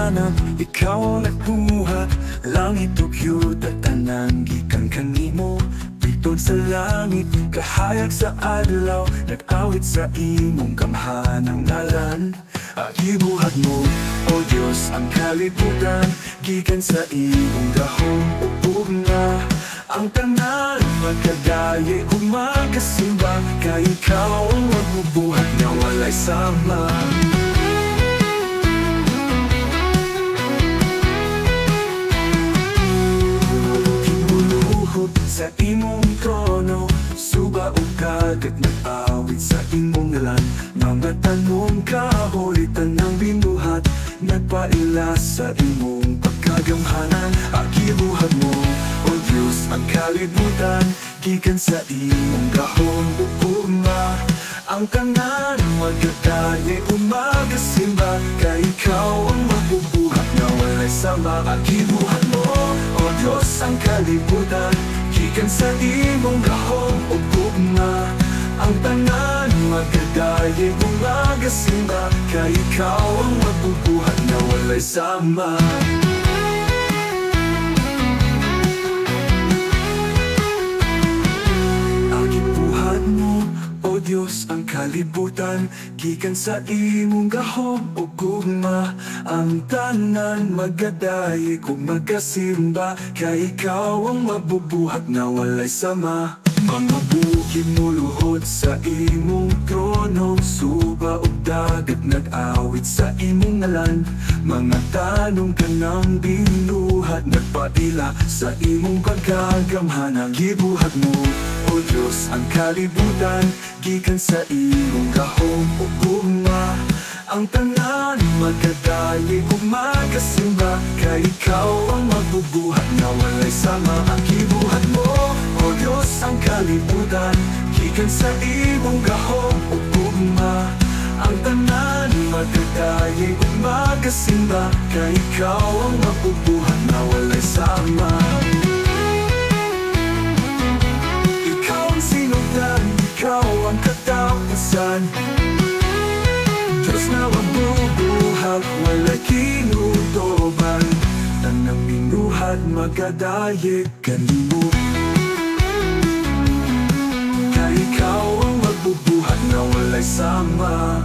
hanap, ikaw ang nagbuhat. Langit ug yut at tanan gikan kanimo. Biton sa langit, kahayag sa adlaw, nag-awit sa imong kamhanang ngalan. Gibuhat mo, O Diyos, ang kalibutan, gikan sa imong gahom ug bugna. Ang tanan magkadaye ug magasimba, kay ikaw ang magbubuhat nga walay sama. Hinuluhod sa imong trono, suba ug kagat nag-awit sa imong ngalan. Mga tanong kahoy, tanang binuhat, nagpaila sa imong pagkagamhanan. Gibuhat mo, O Diyos, ang kalibutan, gikan sa imong gahom ug bugna. Ang tanan magkadaye ug magasimba, kay ikaw ang magbubuhat nga walay sama. Gibuhat mo, O Diyos, ang kalibutan, gikan sa imong gahom ug bugna. Ang tanan magkadaye ug magasimba, kay ikaw ang magbubuhat nga walay sama. O Diyos, ang kalibutan, gikan sa imong gahom ug gugma. Ang tanan magadaye ug magasimba, kay ikaw ang mabubuhat nga walay sama. Mga bukid muluhod sa imong trono, suba ug dagat nag-awit sa imong ngalan. Mga tanong kanang binuhat, nagpaila sa imong pagkagamhanan. Gibuhat mo, O Diyos, ang kalibutan, gikan sa imong gahom ug bugna. Ang tanan magkadaye ug magasimba, kay ikaw ang magbubuhat nga walay sama. Ang gibuhat mo, O Diyos, ang kalibutan, gikan sa imong gahom ug bugna. Ang tanan magkadaye ug magasimba, kay ikaw ang magbubuhat nga walay sama. Ikaw ang katapusan, Diyos na magbubuhat, walay kinutoban. Tanang minuhat magadaye kanimo, kay ikaw ang magbubuhat nga walay sama.